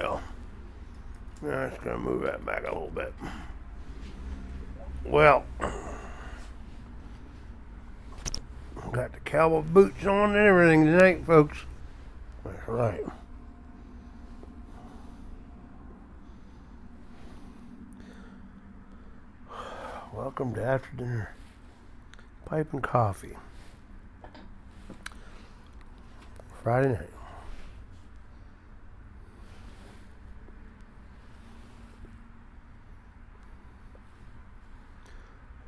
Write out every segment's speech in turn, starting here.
go. Now I'm just going to move that back a little bit. Well, got the cowboy boots on and everything tonight, folks. That's right. Welcome to After Dinner Pipe and Coffee. Friday night.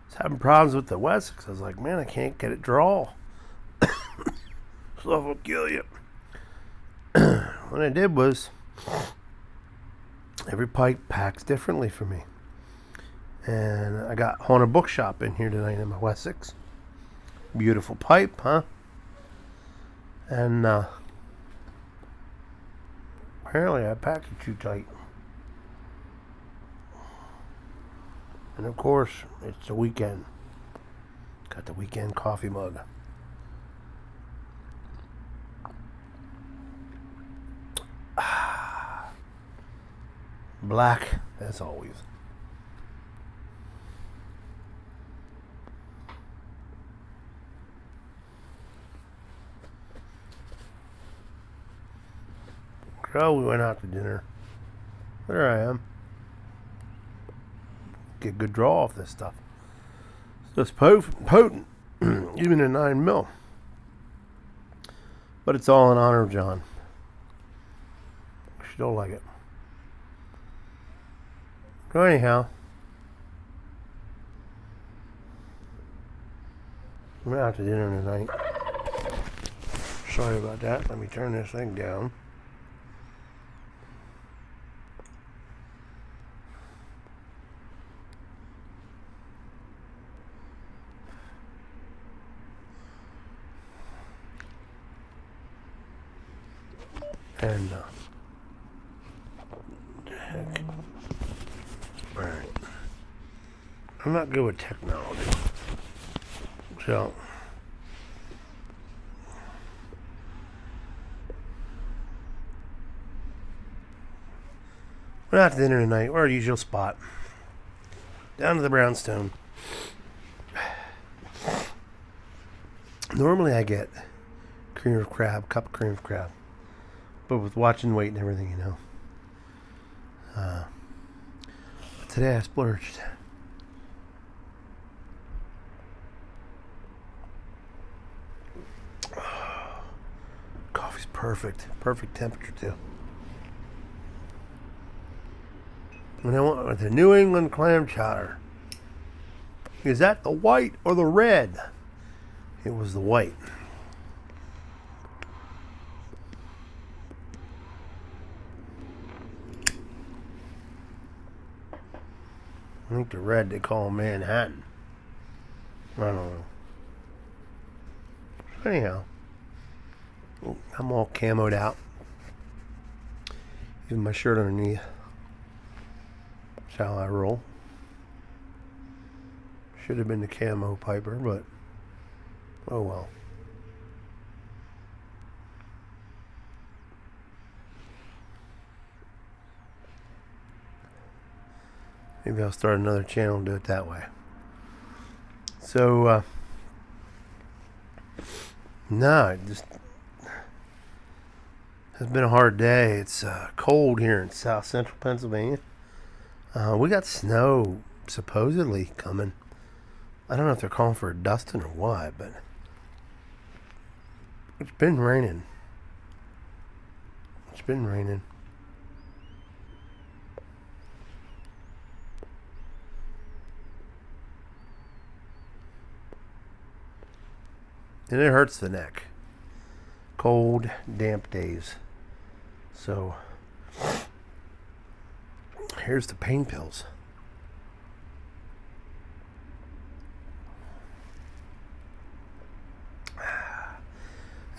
I was having problems with the Wessex. I was like, man, I can't get it draw. Stuff will kill you. What I did was, every pipe packs differently for me. And I got Haunted Bookshop in here tonight in my Wessex. Beautiful pipe, huh? And apparently I packed it too tight. And of course, it's the weekend. Got the weekend coffee mug. Black, as always. So we went out to dinner. There I am. Get a good draw off this stuff. It's just potent, even a 9mm. But it's all in honor of John. Still like it. So anyhow, we went out to dinner tonight. Sorry about that. Let me turn this thing down. And heck. Alright. I'm not good with technology. So went out to dinner tonight. We're our usual spot. Down to the Brownstone. Normally I get cream of crab, cup of cream of crab. But with watching weight and everything, you know. Today I splurged. Coffee's perfect. Perfect temperature, too. And I went with the New England clam chowder. Is that the white or the red? It was the white. I think the red they call Manhattan. I don't know. So anyhow, I'm all camoed out. Even my shirt underneath. That's how I roll. Should have been the camo Piper, but oh well. Maybe I'll start another channel and do it that way. So, it just has been a hard day. It's cold here in south central Pennsylvania. We got snow supposedly coming. I don't know if they're calling for a dusting or what, but it's been raining. It's been raining. And it hurts the neck. Cold, damp days. So, here's the pain pills.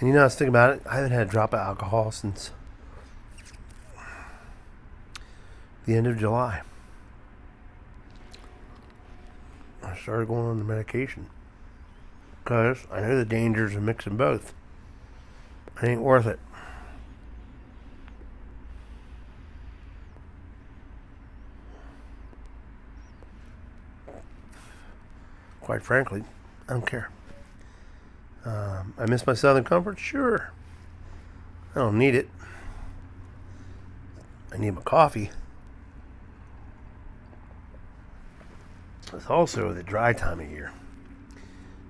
And you know, I was thinking about it. I haven't had a drop of alcohol since the end of July. I started going on the medication. Because I know the dangers of mixing both. It ain't worth it. Quite frankly, I don't care. I miss my Southern comfort? Sure. I don't need it. I need my coffee. It's also the dry time of year.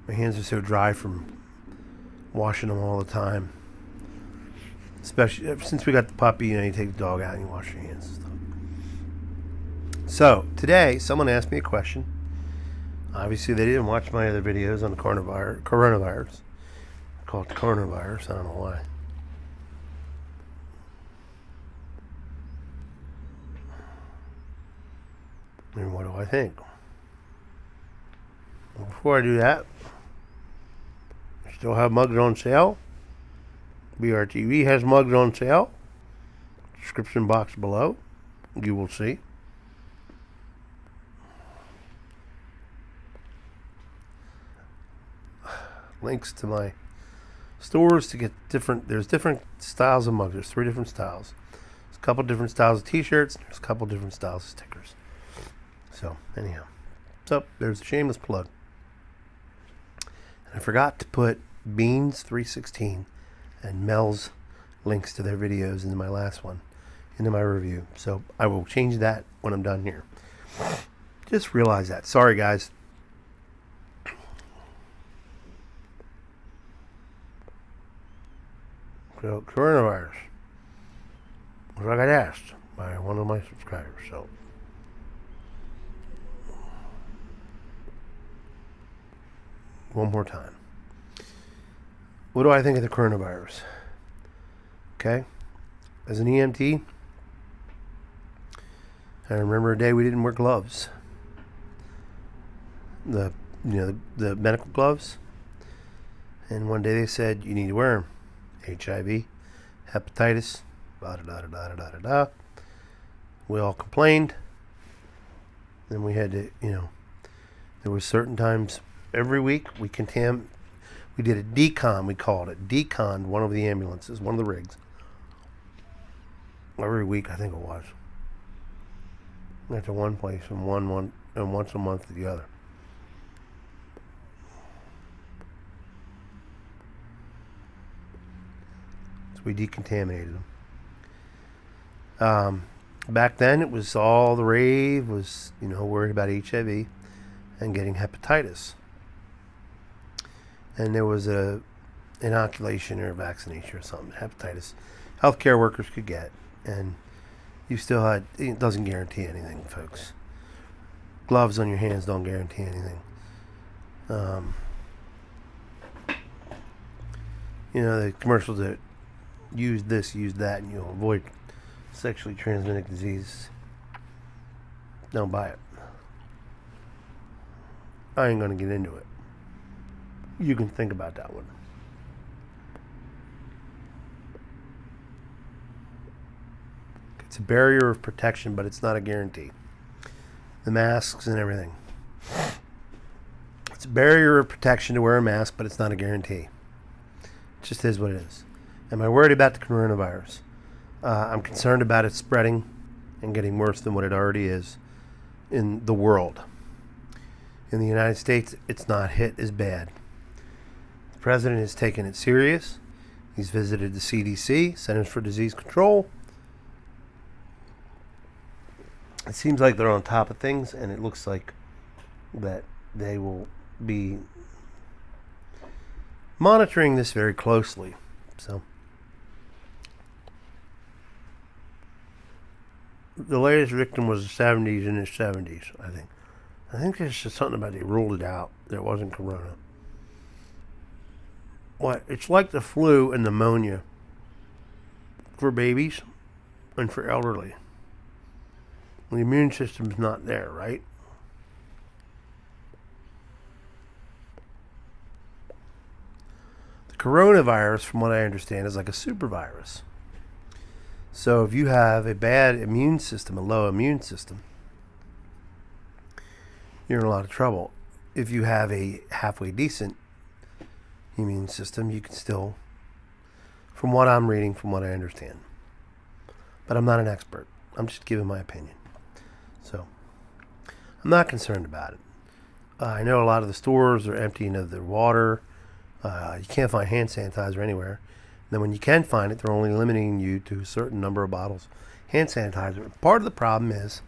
My hands are so dry from washing them all the time. Especially since we got the puppy, you take the dog out and you wash your hands and stuff. So, today, someone asked me a question. Obviously, they didn't watch my other videos on the coronavirus. I call it the coronavirus. I don't know why. And what do I think? Well, before I do that, I still have mugs on sale. BRTV has mugs on sale. Description box below. You will see. Links to my stores to get there's different styles of mugs. There's 3 different styles. There's a couple different styles of t-shirts. There's a couple different styles of stickers. So, anyhow. So, there's a shameless plug. And I forgot to put Beans 316 and Mel's links to their videos into my last one, into my review. So, I will change that when I'm done here. Just realize that. Sorry, guys. So, coronavirus. As I got asked by one of my subscribers. So, one more time. What do I think of the coronavirus? Okay. As an EMT, I remember a day we didn't wear gloves. The medical gloves. And one day they said, you need to wear them. HIV, hepatitis, da da da da da da da. We all complained. Then we had to, there were certain times every week we did a decon, we called it. Deconned one of the ambulances, one of the rigs. Every week, I think it was. Went to one place from one and once a month to the other. So we decontaminated them. Back then, it was all the rave was, worried about HIV and getting hepatitis. And there was a inoculation or a vaccination or something, hepatitis, healthcare workers could get. And you still had, it doesn't guarantee anything, folks. Gloves on your hands don't guarantee anything. The commercials that use this, use that, and you'll avoid sexually transmitted disease. Don't buy it. I ain't going to get into it. You can think about that one. It's a barrier of protection, but it's not a guarantee. The masks and everything. It's a barrier of protection to wear a mask, but it's not a guarantee. It just is what it is. Am I worried about the coronavirus? I'm concerned about it spreading and getting worse than what it already is in the world. In the United States, it's not hit as bad. The president has taken it serious. He's visited the CDC, Centers for Disease Control. It seems like they're on top of things, and it looks like that they will be monitoring this very closely. So, the latest victim was in his 70s, I think. I think there's just something about they ruled it out. There wasn't corona. What? It's like the flu and pneumonia for babies and for elderly. The immune system's not there, right? The coronavirus, from what I understand, is like a super virus. So if you have a bad immune system, a low immune system, you're in a lot of trouble. If you have a halfway decent immune system, you can still, from what I'm reading, from what I understand. But I'm not an expert. I'm just giving my opinion. So, I'm not concerned about it. I know a lot of the stores are emptying of their water. You can't find hand sanitizer anywhere. And then when you can find it, they're only limiting you to a certain number of bottles hand sanitizer. Part of the problem is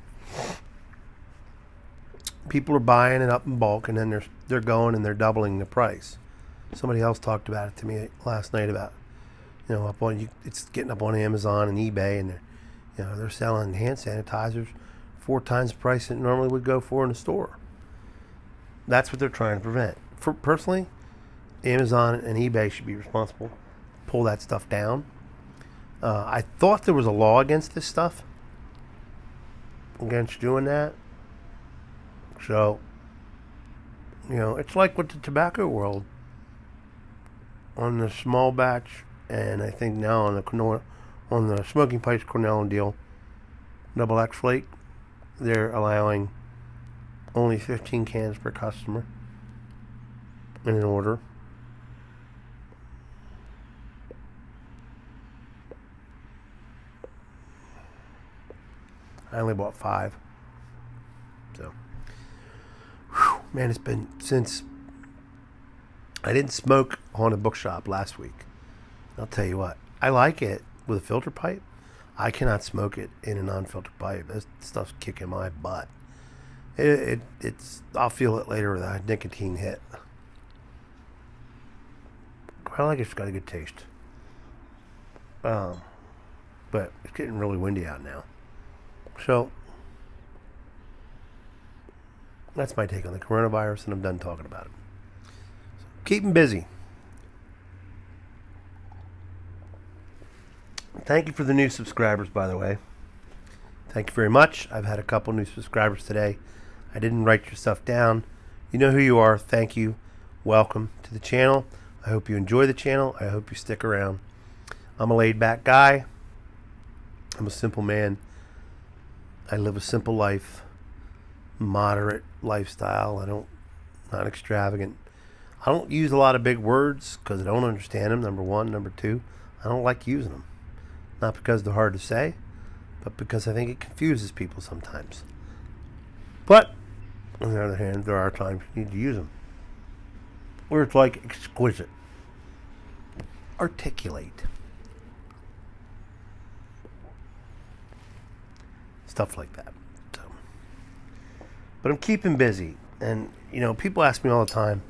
people are buying it up in bulk, and then they're going and they're doubling the price. Somebody else talked about it to me last night about, it's getting up on Amazon and eBay, and they're selling hand sanitizers 4 times the price it normally would go for in a store. That's what they're trying to prevent. Personally, Amazon and eBay should be responsible. Pull that stuff down. I thought there was a law against this stuff, against doing that. So, it's like with the tobacco world. On the small batch, and I think now on the Smoking Pipes Cornell deal, Double X Flake, they're allowing only 15 cans per customer in an order. I only bought 5. So, man, it's been since I didn't smoke on a bookshop last week. I'll tell you what, I like it with a filter pipe. I cannot smoke it in a non-filtered pipe. This stuff's kicking my butt. It's I'll feel it later with a nicotine hit. I like it. It's got a good taste. But it's getting really windy out now. So that's my take on the coronavirus, and I'm done talking about it. So keep them busy. Thank you for the new subscribers, by the way. Thank you very much. I've had a couple new subscribers today. I didn't write your stuff down. You know who you are. Thank you. Welcome to the channel. I hope you enjoy the channel. I hope you stick around. I'm a laid-back guy. I'm a simple man. I live a simple life, moderate lifestyle. Not extravagant. I don't use a lot of big words because I don't understand them, number one. Number two, I don't like using them. Not because they're hard to say, but because I think it confuses people sometimes. But, on the other hand, there are times you need to use them. Where it's like exquisite. Articulate. Stuff like that. So, but I'm keeping busy. And, people ask me all the time,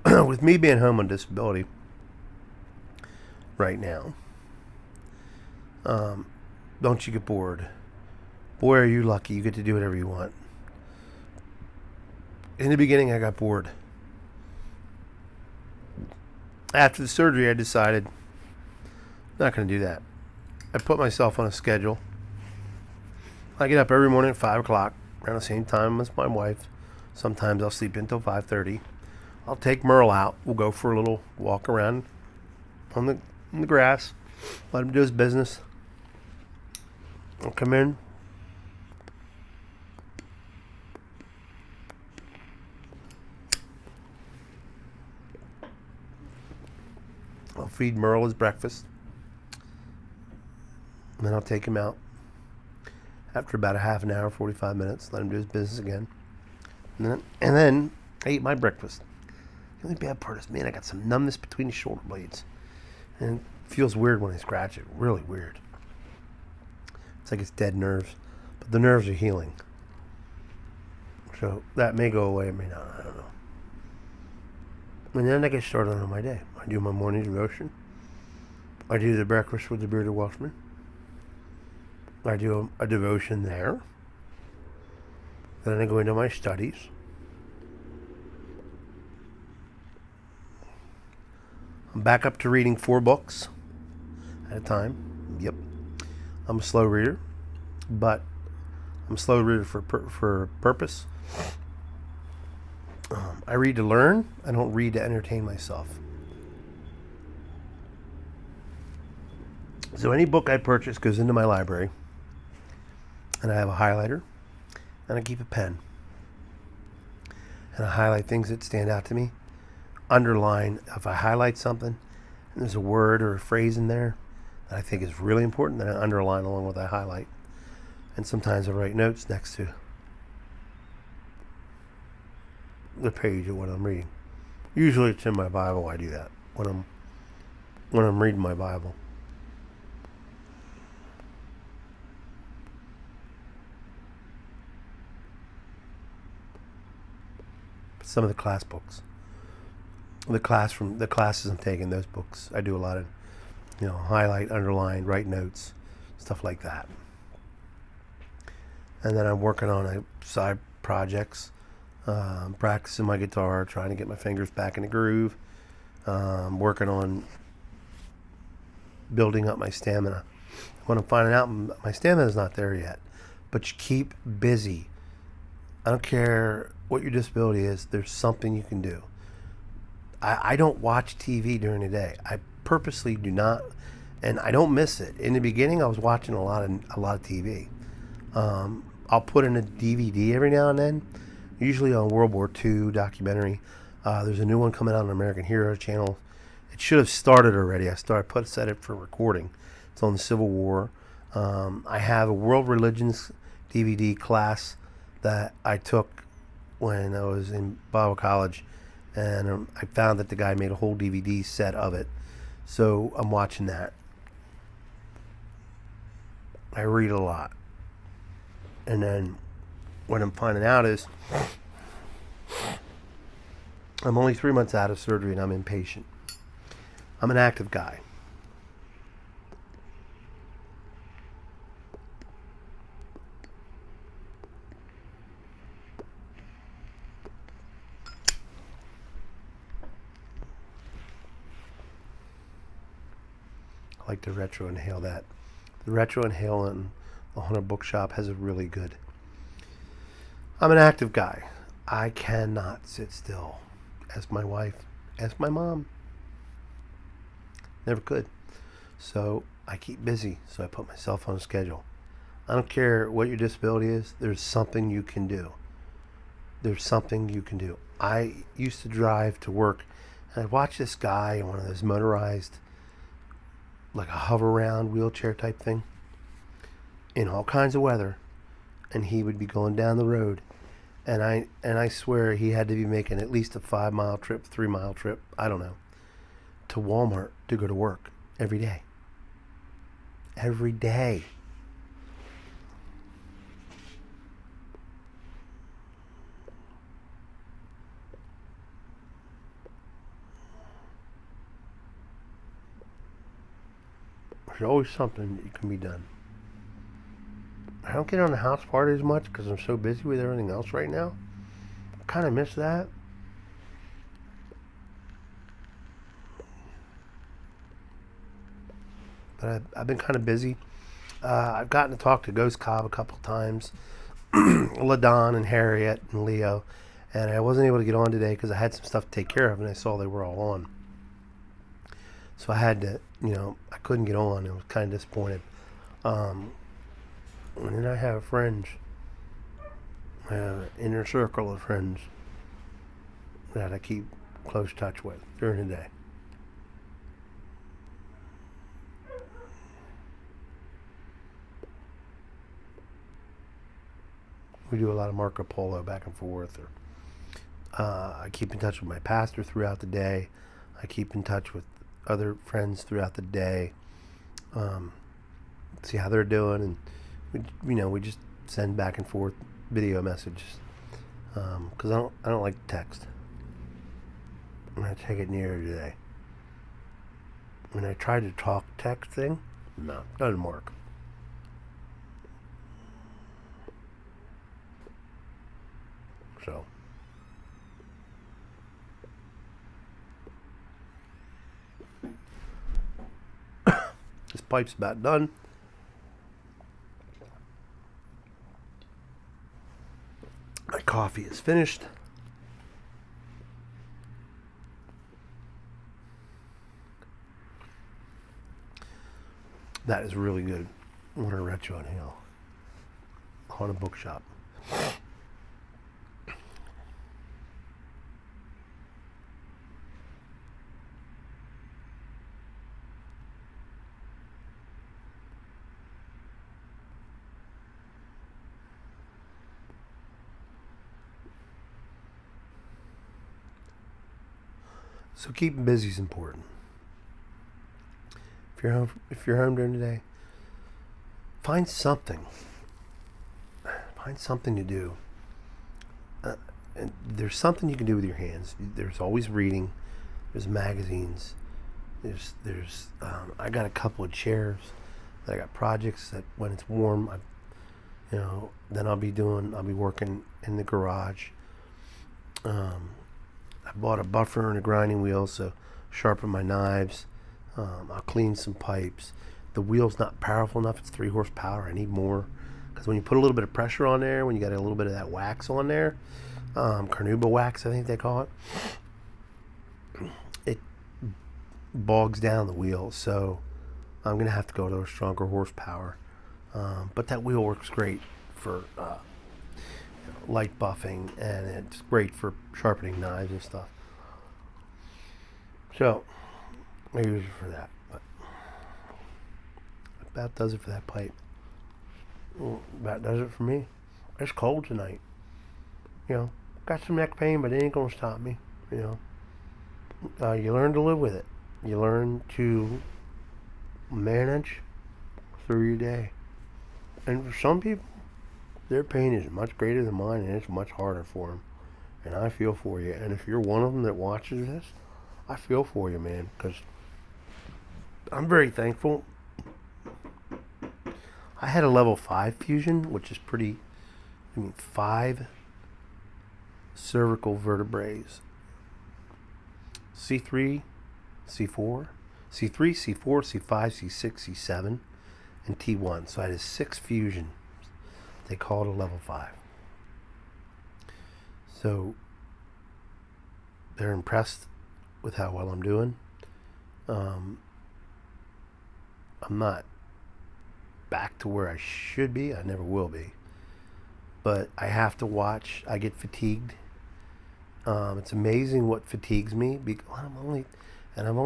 with me being home on disability right now, don't you get bored? Boy, are you lucky. You get to do whatever you want. In the beginning, I got bored. After the surgery, I decided I'm not going to do that. I put myself on a schedule. I get up every morning at 5 o'clock, around the same time as my wife. Sometimes I'll sleep until 5:30. I'll take Merle out. We'll go for a little walk around in the grass. Let him do his business. I'll come in. I'll feed Merle his breakfast. And then I'll take him out. After about a half an hour, 45 minutes, let him do his business again. And then I eat my breakfast. The only bad part is, man, I got some numbness between the shoulder blades. And it feels weird when I scratch it. Really weird. It's like it's dead nerves. But the nerves are healing. So that may go away, it may not. I don't know. And then I get started on my day. I do my morning devotion. I do the breakfast with the bearded Welshman. I do a devotion there. Then I go into my studies. I'm back up to reading 4 books at a time. Yep. I'm a slow reader, but I'm a slow reader for a purpose. I read to learn. I don't read to entertain myself. So any book I purchase goes into my library, and I have a highlighter, and I keep a pen, and I highlight things that stand out to me. Underline, if I highlight something and there's a word or a phrase in there that I think is really important, then I underline along with that highlight. And sometimes I write notes next to the page of what I'm reading. Usually it's in my Bible. I do that when I'm reading my Bible. Some of the class books, the classes I'm taking, those books, I do a lot of, highlight, underline, write notes, stuff like that. And then I'm working on side projects, practicing my guitar, trying to get my fingers back in the groove, working on building up my stamina. When I'm finding out my stamina is not there yet, but you keep busy. I don't care what your disability is, there's something you can do. I don't watch TV during the day. I purposely do not, and I don't miss it. In the beginning, I was watching a lot of TV. I'll put in a DVD every now and then, usually on World War II documentary. There's a new one coming out on American Hero channel. It should have started already. Set it for recording. It's on the Civil War. I have a World Religions DVD class that I took when I was in Bible college, and I found that the guy made a whole DVD set of it. So I'm watching that. I read a lot. And then what I'm finding out is I'm only 3 months out of surgery and I'm impatient. I'm an active guy. I like to retro inhale that. The retro inhale in the Haunted Bookshop has a really good. I'm an active guy. I cannot sit still. Ask my wife. Ask my mom. Never could. So I keep busy. So I put myself on a schedule. I don't care what your disability is. There's something you can do. There's something you can do. I used to drive to work, and I'd watch this guy in one of those motorized, like a hover around wheelchair type thing, in all kinds of weather, and he would be going down the road, and I swear he had to be making at least a 5-mile trip, 3-mile trip, I don't know, to Walmart to go to work every day. Every day. There's always something that can be done. I don't get on the house party as much because I'm so busy with everything else right now. I kind of miss that. But I've been kind of busy. I've gotten to talk to Ghost Cobb a couple of times, LaDon and Harriet and Leo, and I wasn't able to get on today because I had some stuff to take care of, and I saw they were all on. So I had to, I couldn't get on. I was kind of disappointed. And then I have friends. I have an inner circle of friends that I keep close touch with during the day. We do a lot of Marco Polo back and forth. I keep in touch with my pastor throughout the day. I keep in touch with other friends throughout the day. See how they're doing, and we just send back and forth video messages. Because I don't like text. I'm gonna take it nearer today. When I tried to talk text thing, no, doesn't work. So this pipe's about done. My coffee is finished. That is really good. I want a retro inhale. Haunted Bookshop. So keeping busy is important. If you're home during the day, find something. Find something to do. And there's something you can do with your hands. There's always reading. There's magazines. I got a couple of chairs. I got projects that when it's warm, then I'll be working in the garage. I bought a buffer and a grinding wheel, so sharpen my knives. I'll clean some pipes. The wheel's not powerful enough. It's 3 horsepower. I need more. Because when you put a little bit of pressure on there, when you got a little bit of that wax on there, carnauba wax, I think they call it, it bogs down the wheel. So I'm going to have to go to a stronger horsepower. But that wheel works great for light buffing, and it's great for sharpening knives and stuff. So I use it for that. But that does it for that pipe. That does it for me. It's cold tonight. Got some neck pain, but it ain't gonna stop me. You learn to live with it. You learn to manage through your day. And for some people, their pain is much greater than mine, and it's much harder for them. And I feel for you. And if you're one of them that watches this, I feel for you, man, because I'm very thankful. I had a level 5 fusion, which is 5 cervical vertebrae. C3, C4, C4, C5, C6, C7, and T1. So I had 6 fusion. They call it a level 5. So they're impressed with how well I'm doing. I'm not back to where I should be. I never will be. But I have to watch. I get fatigued. It's amazing what fatigues me. I've only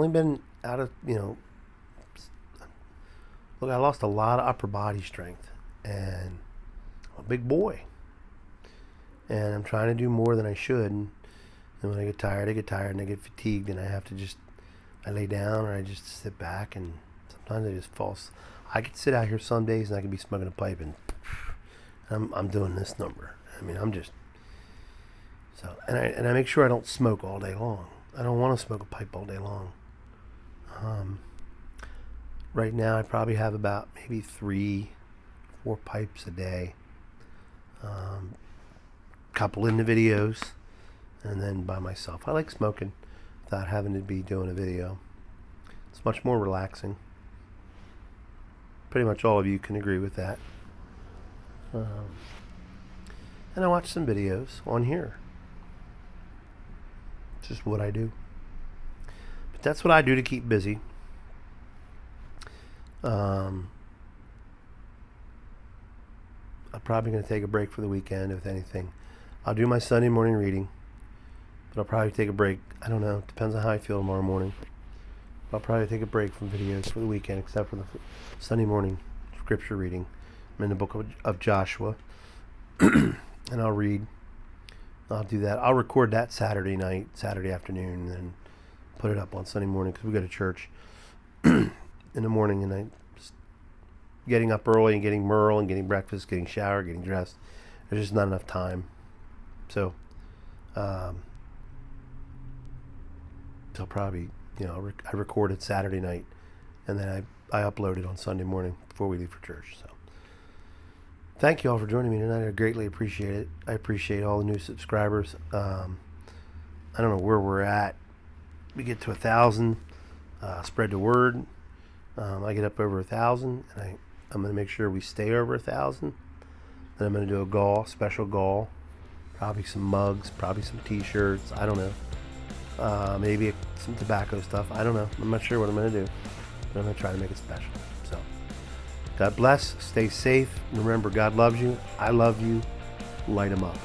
been out of, look, I lost a lot of upper body strength, and I'm a big boy, and I'm trying to do more than I should. And when I get tired, and I get fatigued, and I lay down, or I just sit back, and sometimes I just fall. I could sit out here some days and I could be smoking a pipe, and I'm doing this number. I'm just so, and I make sure I don't smoke all day long. I don't want to smoke a pipe all day long. Right now I probably have about maybe 3-4 pipes a day. Couple in the videos, and then by myself. I like smoking without having to be doing a video. It's much more relaxing. Pretty much all of you can agree with that. And I watch some videos on here. It's just what I do. But that's what I do to keep busy. I'm probably going to take a break for the weekend, if anything. I'll do my Sunday morning reading, but I'll probably take a break. I don't know. Depends on how I feel tomorrow morning. I'll probably take a break from videos for the weekend, except for the Sunday morning scripture reading. I'm in the book of Joshua, and I'll read. I'll do that. I'll record that Saturday afternoon, and then put it up on Sunday morning, because we go to church in the morning, and I'm getting up early and getting Merle and getting breakfast, getting showered, getting dressed. There's just not enough time. So probably, I record it Saturday night, and then I upload it on Sunday morning before we leave for church. So thank you all for joining me tonight. I greatly appreciate it. I appreciate all the new subscribers. I don't know where we're at. We get to 1,000. Spread the word. I get up over 1,000, and I'm going to make sure we stay over 1,000. Then I'm going to do a special gall. Probably some mugs, probably some t-shirts. I don't know. Maybe some tobacco stuff. I don't know. I'm not sure what I'm going to do. But I'm going to try to make it special. So, God bless. Stay safe. Remember, God loves you. I love you. Light 'em up.